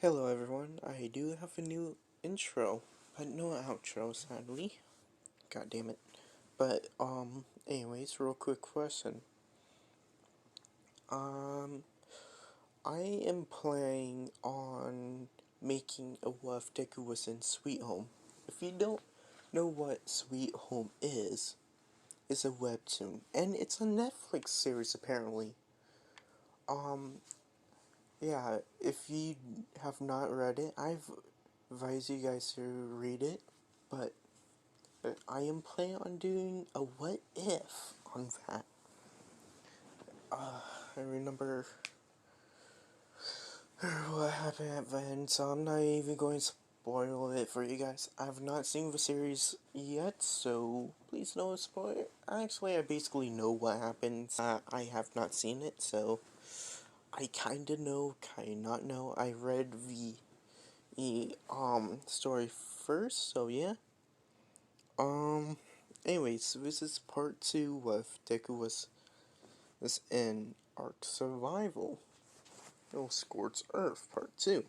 Hello everyone, I do have a new intro, but no outro sadly. God damn it. But anyways, real quick question. Um I am planning on making a what if Deku was in Sweet Home. If you don't know what Sweet Home is, it's a webtoon and it's a Netflix series apparently. Um yeah, if you have not read it, I've advised you guys to read it, but I am planning on doing a what if on that. I remember what happened at the end, so I'm not even going to spoil it for you guys. I've not seen the series yet, so please don't spoil it. Actually, I basically know what happens. I have not seen it, so I kinda know, kinda not know. I read the story first, so yeah. Um, anyways, this is part 2 of Deku was in Ark Survival. No Scorched Earth, part 2.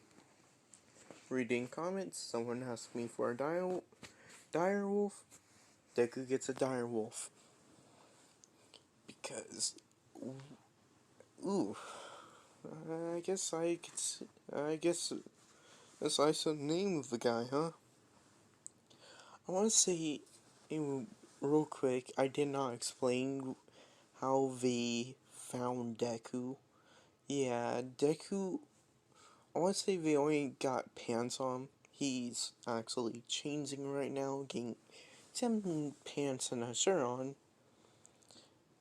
Reading comments, someone asked me for a dire wolf. Deku gets a dire wolf. Because, ooh, I guess I could, I guess that's I said the name of the guy, huh? I want to say, real quick, I did not explain how they found Deku. Yeah, Deku, I want to say they only got pants on. He's actually changing right now, getting some pants and a shirt on.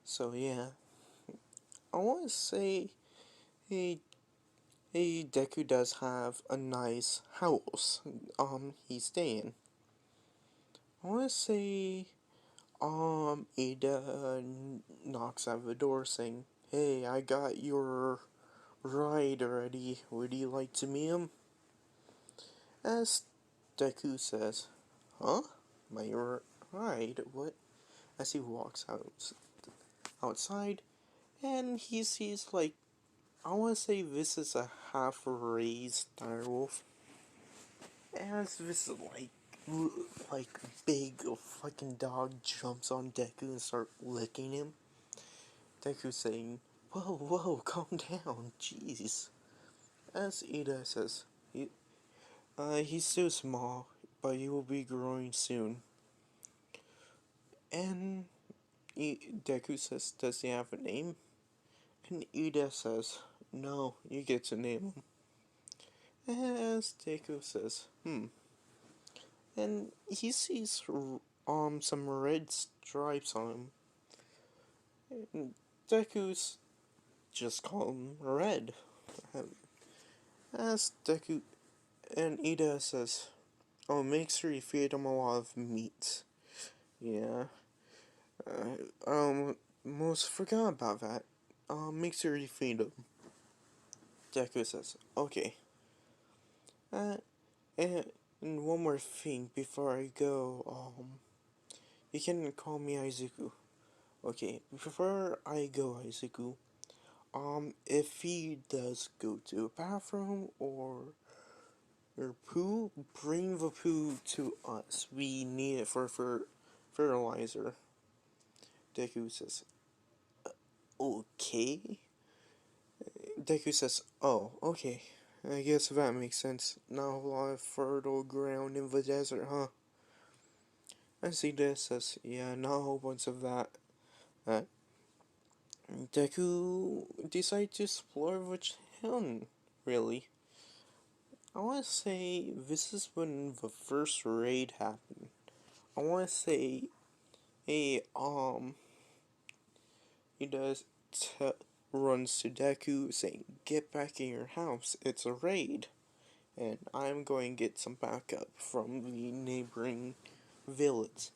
So yeah, I want to say he, Deku does have a nice house. He's staying. I want to say Ada knocks at the door saying, "Hey, I got your ride already. Would you like to meet him?" As Deku says, "Huh? My ride? What?" As he walks outside, and he sees like, I want to say this is a half-raised direwolf, as this like big fucking dog jumps on Deku and start licking him. Deku saying, "Whoa, whoa, calm down, jeez." As Ida says, he's still small, but he will be growing soon. And Deku says, "Does he have a name?" And Ida says, "No, you get to name him." As Deku says, and he sees some red stripes on him. And Deku's just call him Red. As Deku and Ida says, "Oh, make sure you feed him a lot of meat." Yeah. Most forgot about that. Make sure you feed him. Deku says, "Okay." Uh, and, and one more thing before I go. You can call me Izuku. Okay, before I go, Izuku, if he does go to a bathroom or poo, bring the poo to us. We need it for fertilizer. Deku says, okay. Deku says, oh, okay. I guess that makes sense. Not a lot of fertile ground in the desert, huh? And Zeta says, yeah, not a whole bunch of that. Uh, Deku decided to explore the town, really. I want to say this is when the first raid happened. I want to say, hey, he does runs to Deku saying, "Get back in your house, it's a raid." And I'm going to get some backup from the neighboring village.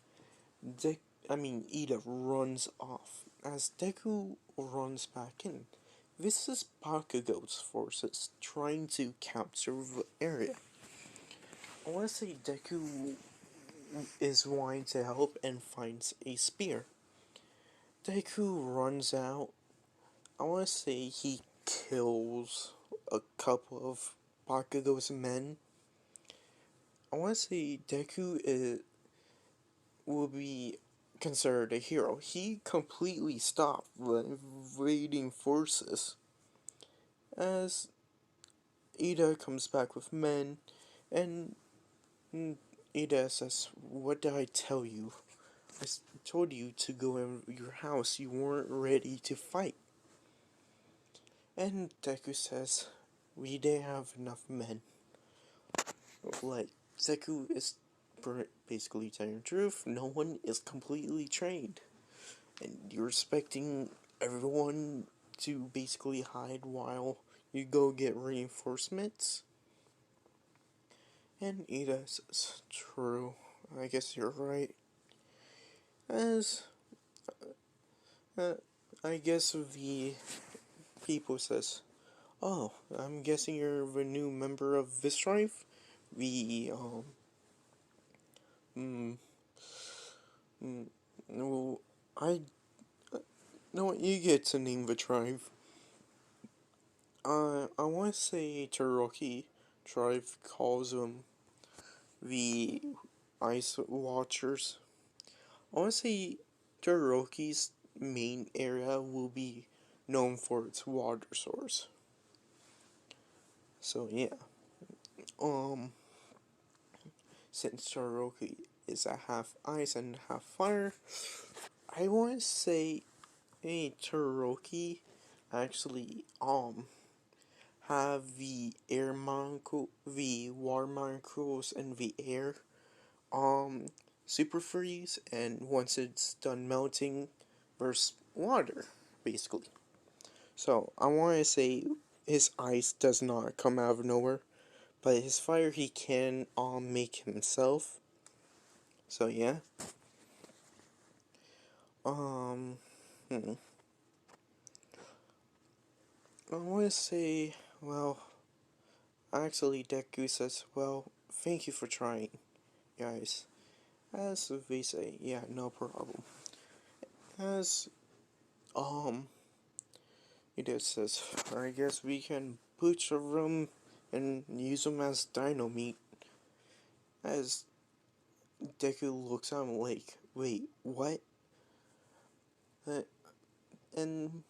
Ida runs off. As Deku runs back in, this is Bakugo's forces trying to capture the area. I want to say Deku is wanting to help and finds a spear. Deku runs out. I want to say he kills a couple of Bakugo's men, I want to say Deku will be considered a hero. He completely stopped the invading forces as Ida comes back with men, and Ida says, "What did I tell you? I told you to go in your house. You weren't ready to fight." And Deku says, "We didn't have enough men." Like, Deku is basically telling the truth. No one is completely trained. And you're expecting everyone to basically hide while you go get reinforcements? And Ida says, "True. I guess you're right." As, uh, I guess the people says, "Oh, I'm guessing you're the new member of this tribe?" The, mm, no, I, no, you get to name the tribe. I want to say Cherokee tribe calls them the Ice Watchers. I want to say Cherokee's main area will be known for its water source. So yeah, um, since Cherokee is a half ice and half fire, I want to say a Cherokee actually have the the water molecules in the air um super freeze, and once it's done melting, burst water basically. So I want to say his ice does not come out of nowhere, but his fire he can make himself. So yeah. Um. Hmm. I want to say, well, actually, Deku says, "Well, thank you for trying, guys." As they say, "Yeah, no problem." As he just says, "I guess we can butcher them and use them as dino meat." As Deku looks at him like, "Wait, what?" Uh, and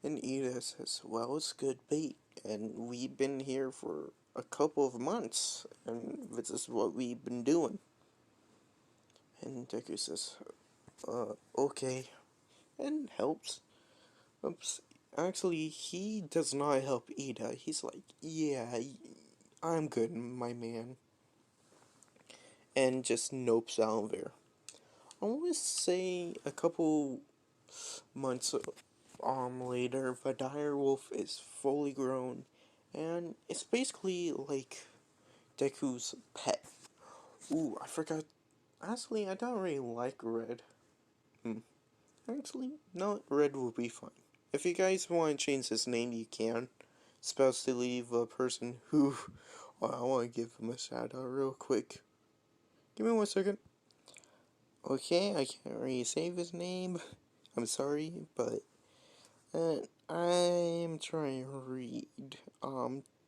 Ida says, "Well, it's good bait, and we've been here for a couple of months, and this is what we've been doing." And Deku says, "Okay," and helps. Oops. Actually, he does not help Ida. He's like, "Yeah, I'm good, my man," and just nopes out there. I want to say a couple months later, the dire wolf is fully grown, and it's basically like Deku's pet. Ooh, I forgot. Actually, I don't really like red. Hmm. Actually, no, red will be fine. If you guys want to change his name, you can. Especially the person who. Oh, I want to give him a shout out real quick. Give me 1 second. Okay, I can't really save his name. I'm sorry, but I'm trying to read.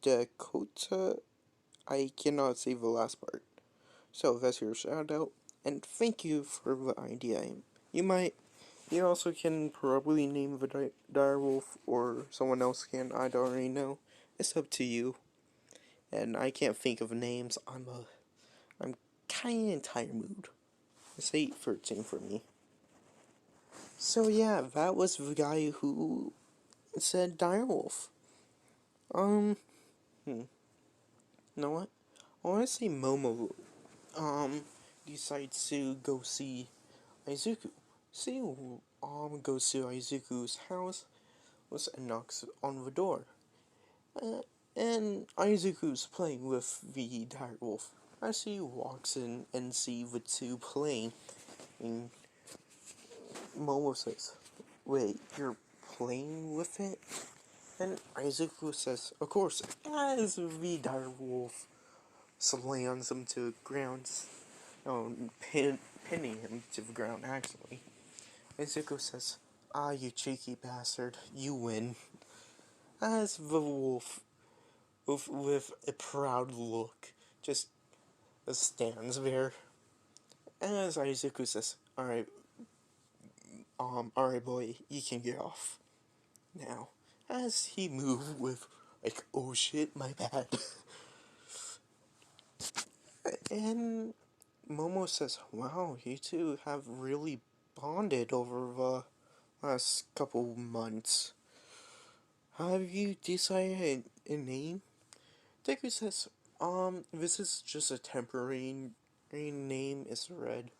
Dakota. I cannot say the last part. So that's your shout out, and thank you for the idea. You might. You also can probably name the direwolf, or someone else can. I don't really know. It's up to you. And I can't think of names. I'm kind of in tired mood. It's 8:13 for me. So yeah, that was the guy who said direwolf. Um, hmm, you know what? I want to say Momo, decides to go see Izuku. See, goes to Izuku's house, and knocks on the door. Uh, and Izuku's playing with the direwolf. As he walks in and see the two playing, and Momo says, "Wait, you're playing with it?" And Izuku says, "Of course," as the direwolf slams him to the ground, pinning him to the ground, actually. Izuku says, "Ah, you cheeky bastard, you win." As the wolf with a proud look, just stands there. As Aizuku says, alright boy, you can get off now. As he moved with, like, oh shit, my bad. And Momo says, wow, you two have really bonded over the last couple months. Have you decided a name? Deku says, this is just a temporary name, is Red.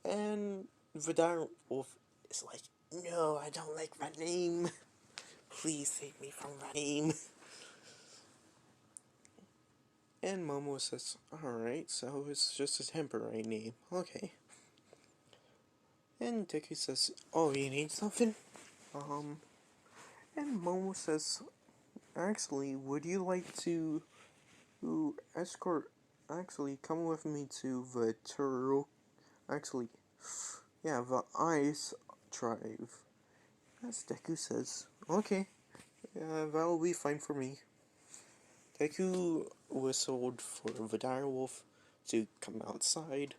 And Vidar Wolf is like, no, I don't like that name. Please save me from that name. And Momo says, alright, so it's just a temporary name. Okay. And Deku says, oh, you need something? Um, and Momo says, actually, would you like to escort, actually, come with me to the actually, yeah, the Ice Tribe. As Deku says, okay, that'll be fine for me. Deku whistled for the direwolf to come outside.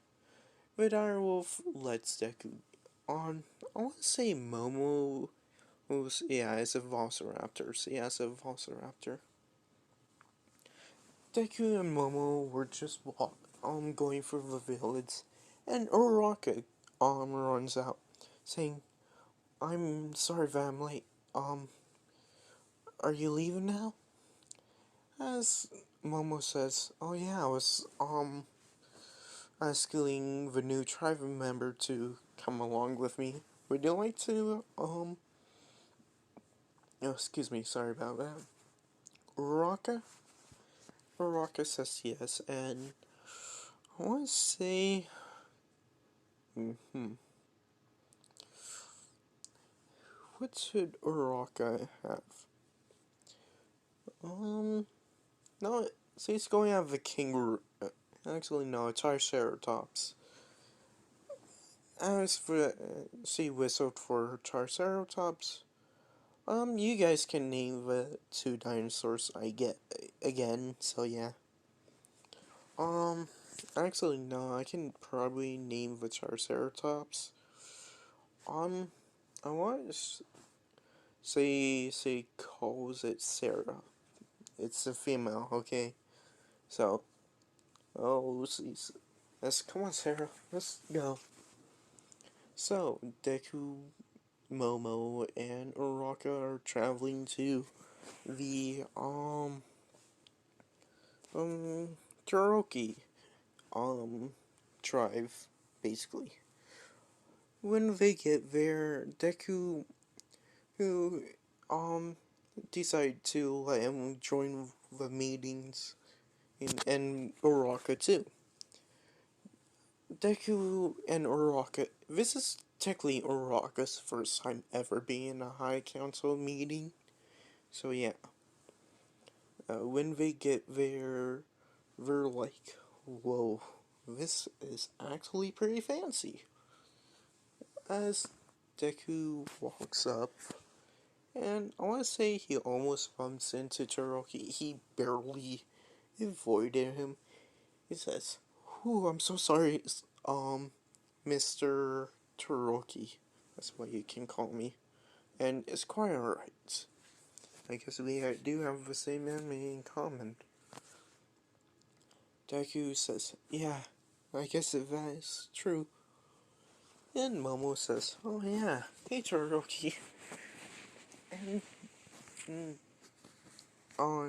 The direwolf lets Deku on. I want to say Momo was, yeah, it's a Velociraptor. So yeah, it's a Velociraptor. Deku and Momo were just going through the village, and Uraraka runs out, saying, "I'm sorry that I'm late. Are you leaving now?" As Momo says, "Oh yeah, I was asking the new tribe member to come along with me. Would you like to Oh, excuse me, sorry about that. Uraraka?" Uraraka says yes, and I want to say, what should Uraraka have? No, so he's going to have the kangaroo. Actually, no, a Triceratops. As for she whistled for Triceratops. You guys can name the two dinosaurs I get again. So yeah. Um, actually no, I can probably name the Triceratops. I want to say calls it Sarah. It's a female, okay. So, oh, let's come on, Sarah. Let's go. So, Deku, Momo, and Uraraka are traveling to the, Cherokee, tribe, basically. When they get there, Deku, who, decide to let him join the meetings, and Uraraka too. Deku and Uraraka, this is technically Uraraka's first time ever being in a High Council meeting. So yeah, when they get there, they're like, whoa, this is actually pretty fancy. As Deku walks up, and I want to say he almost bumps into Cherokee. He barely avoided him. He says, "Whew, I'm so sorry, Mr. Cherokee. That's what you can call me. And it's quite alright. I guess we do have the same enemy in common." Deku says, "Yeah, I guess that is true." And Momo says, "Oh yeah, hey Cherokee." And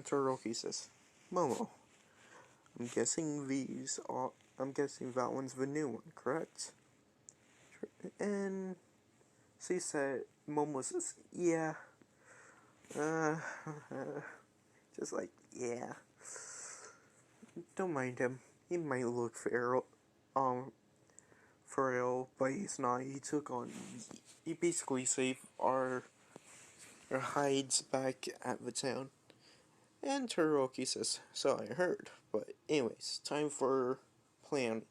Cherokee says, "Momo, I'm guessing I'm guessing that one's the new one, correct?" And she said, Momo says, "Yeah." Uh, just like, yeah. Don't mind him. He might look um, frail, but he's not. He basically saved our hides back at the town. And Todoroki says, "So I heard. But anyways, time for planning."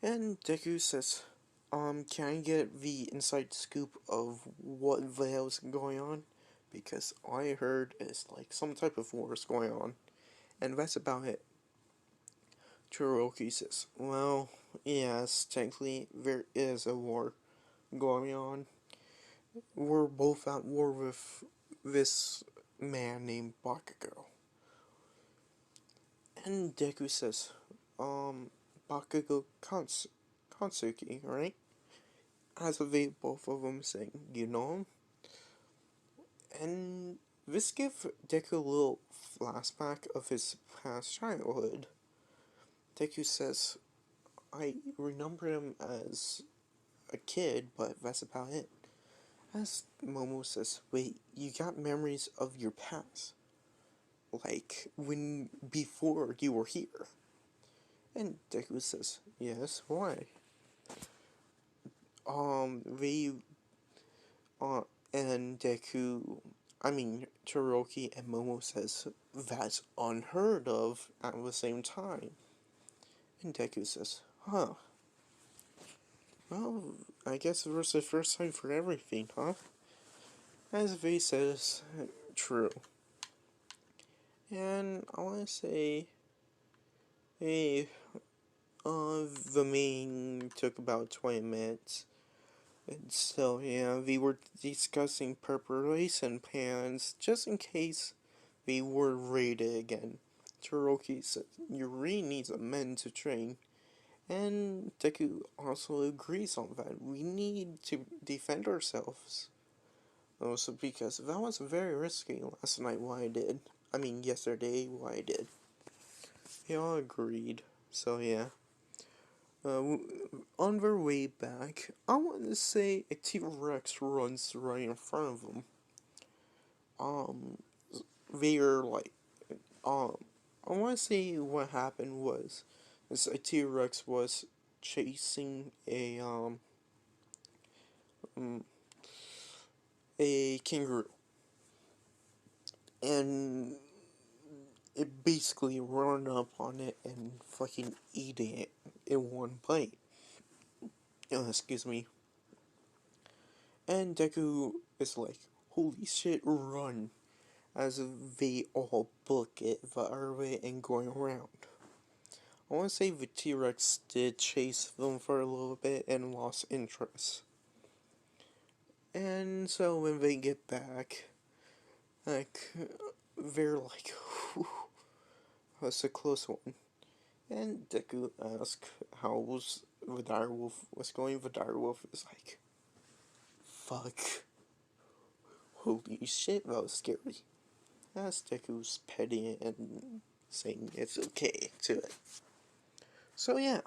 And Deku says, can I get the inside scoop of what the hell's going on? because all I heard is like some type of war is going on, and that's about it. Cherokee says, well, yes, technically there is a war going on. We're both at war with this man named Bakugo. And Deku says, Bakugo Kansuki, right? As of they both of them saying, you know him? And this gives Deku a little flashback of his past childhood. Deku says, I remember him as a kid, but that's about it. As Momo says, wait, you got memories of your past? Like, when, before you were here? And Deku says, yes, why? They, uh, and Deku, Toroki and Momo says, that's unheard of at the same time. And Deku says, huh, well, I guess it was the first time for everything, huh? As Vay says, true. And I want to say, hey, the meeting took about 20 minutes. And so, yeah, we were discussing preparation plans just in case we were raided again. Toroki said, you really need some men to train. And Deku also agrees on that. We need to defend ourselves. Also because that was very risky last night what I did. Yesterday what I did. They all agreed. So yeah. On their way back, I want to say a T-Rex runs right in front of them. Um, they're like, um, I want to say what happened was, this a T-Rex was chasing um, a kangaroo, and it basically run up on it and fucking eating it in one bite. Oh, excuse me. And Deku is like, holy shit, run. As they all book it the other way and going around. I want to say the T-Rex did chase them for a little bit and lost interest. And so when they get back, like, they're like, whew, that's a close one. And Deku asks how was the direwolf was going. The direwolf is like, fuck, holy shit, that was scary. As Deku's petting it and saying it's okay to it. So yeah,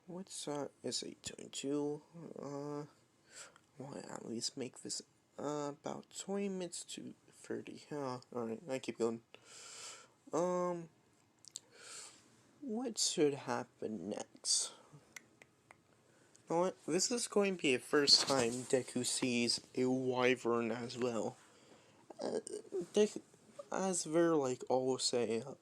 what's is 8:22? Why at least make this about 20 minutes to 30? Alright, I keep going. Um, what should happen next? You know what? This is going to be the first time Deku sees a wyvern as well. Deku, as they're like all saying up,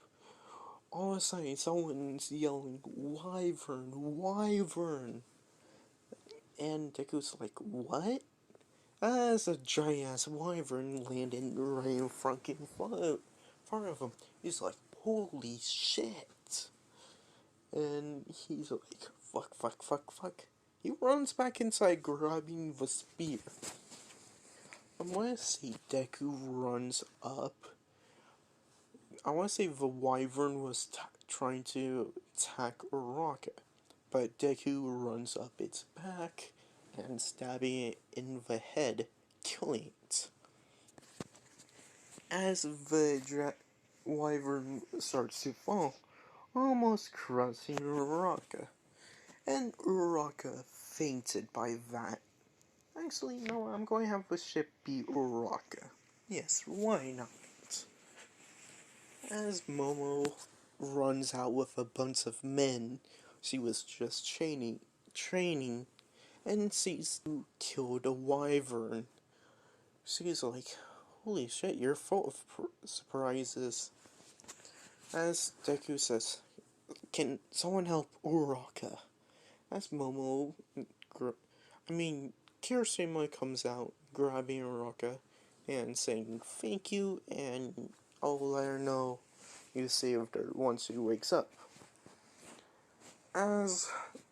all of a sudden someone's yelling, wyvern, wyvern. And Deku's like, what? As a giant ass wyvern landed right in front of him. He's like, holy shit. And he's like, fuck, fuck, fuck, fuck. He runs back inside grabbing the spear. I want to say Deku runs up. I want to say the wyvern was trying to attack Uraraka, but Deku runs up its back and stabbing it in the head, killing it. As the wyvern starts to fall, almost crushing Uraraka, and Uraraka fainted by that. Actually, no, I'm going to have the ship be Uraraka. Yes, why not? As Momo runs out with a bunch of men she was just training, and sees who killed a wyvern. She's like, holy shit, you're full of surprises. As Deku says, can someone help Uraraka? As Momo, Kirishima comes out, grabbing Ruka and saying thank you, and I'll let her know you saved her once she wakes up. As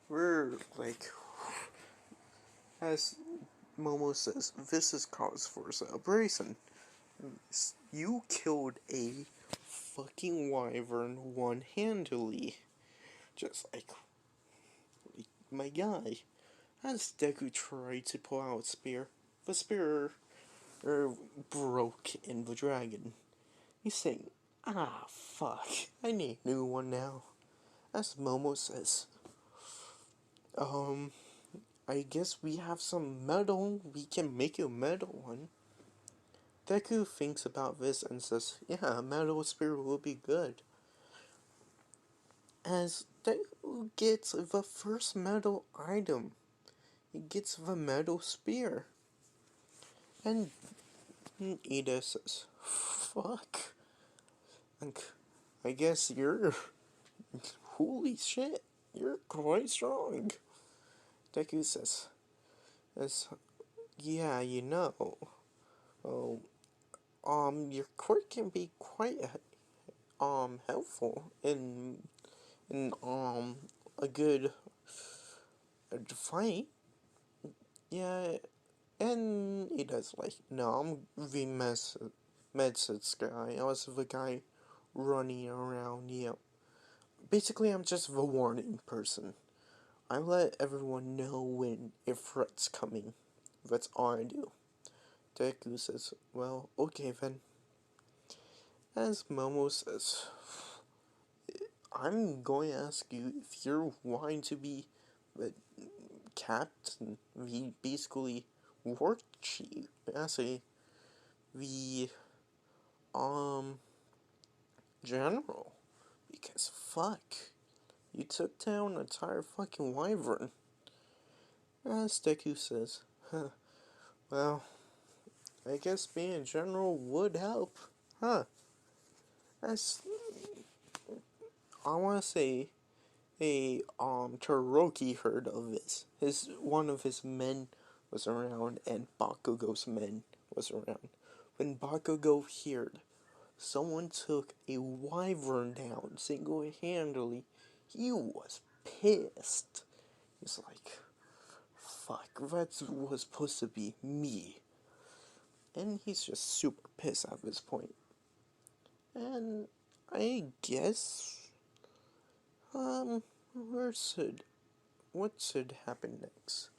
we're like, as Momo says, this is cause for celebration. You killed a fucking wyvern one-handedly. Just like my guy. As Deku tried to pull out a spear, the spear broke in the dragon. He's saying, ah, fuck, I need a new one now. As Momo says, um, I guess we have some metal, we can make a metal one. Deku thinks about this and says, yeah, a metal spear will be good. As Deku gets the first metal item, he gets the metal spear. And Ida says, fuck. Like, I guess you're. Holy shit, you're quite strong. Deku says, yeah, you know. Oh, your quirk can be quite, helpful in a good fight. Yeah, and he does like, no, I'm the medicines guy. I was the guy running around, Basically, I'm just the warning person. I let everyone know when a threat's coming. That's all I do. Deku says, well, okay then. As Momo says, I'm going to ask you if you're wanting to be the captain, the basically war chief, actually, the, general. Because fuck, you took down an entire fucking wyvern. As Deku says, huh, well, I guess being a general would help, huh? As I want to say, Todoroki heard of this. One of his men was around, and Bakugo's men was around. When Bakugo heard someone took a wyvern down single-handedly, he was pissed. He's like, fuck, that was supposed to be me. And he's just super pissed at this point. And I guess, where should, what should happen next?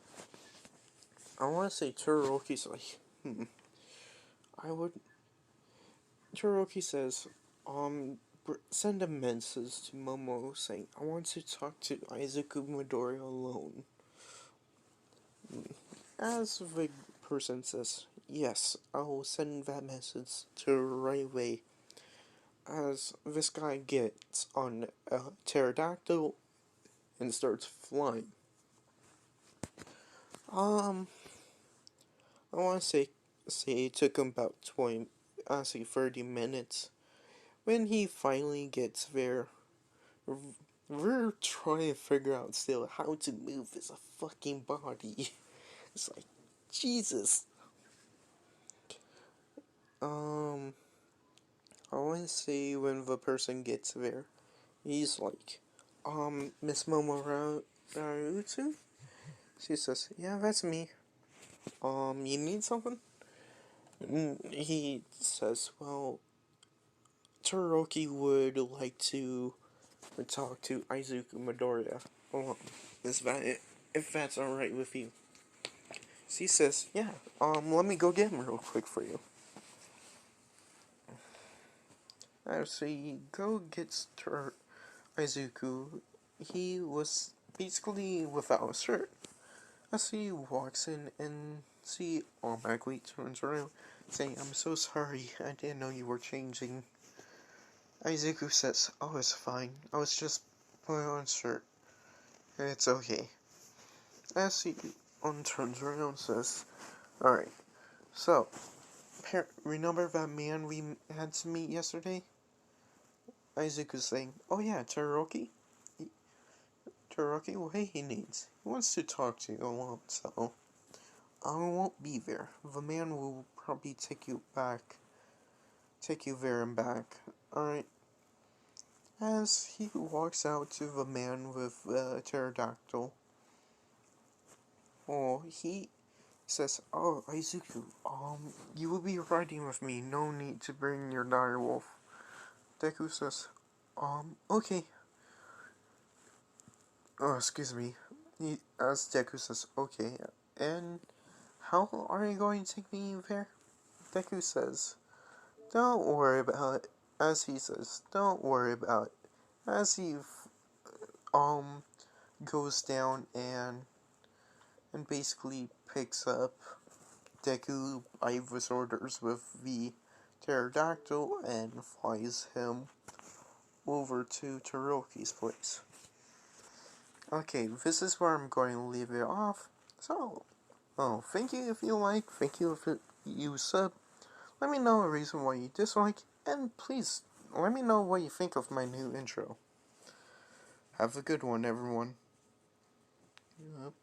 I want to say Todoroki's like, I would, Todoroki says, send a message to Momo saying, I want to talk to Izuku Midoriya alone. As the person says, yes, I will send that message to right away. As this guy gets on a pterodactyl and starts flying. I want to say it took him about 30 minutes. When he finally gets there, we're trying to figure out still how to move his fucking body. It's like, Jesus. I want to say when the person gets there, he's like, Miss Momorarutsu? She says, yeah, that's me. You need something? And he says, well, Todoroki would like to talk to Izuku Midoriya. Is that it? If that's alright with you. She says, yeah, let me go get him real quick for you. So he go gets Izuku. He was basically without a shirt. As he walks in and she automatically turns around, saying, I'm so sorry, I didn't know you were changing. Izuku says, oh, it's fine. I was just putting on a shirt. It's okay. As he turns around and says, alright, so, remember that man we had to meet yesterday? Izuku's saying, oh yeah, Todoroki? Todoroki, what he needs. He wants to talk to you a lot, so I won't be there. The man will probably take you there and back. Alright. As he walks out to the man with the pterodactyl, he says, "Oh, Izuku, you will be riding with me. No need to bring your direwolf." Deku says, okay. Oh, excuse me. As Deku says, okay. And how are you going to take me there? Deku says, don't worry about it. As he says, don't worry about it. As he, um, goes down and basically picks up Deku by his orders with the pterodactyl and flies him over to Toroki's place. Okay, this is where I'm going to leave it off. So, thank you if you like, thank you if you sub. Let me know a reason why you dislike, and please let me know what you think of my new intro. Have a good one, everyone. Yep.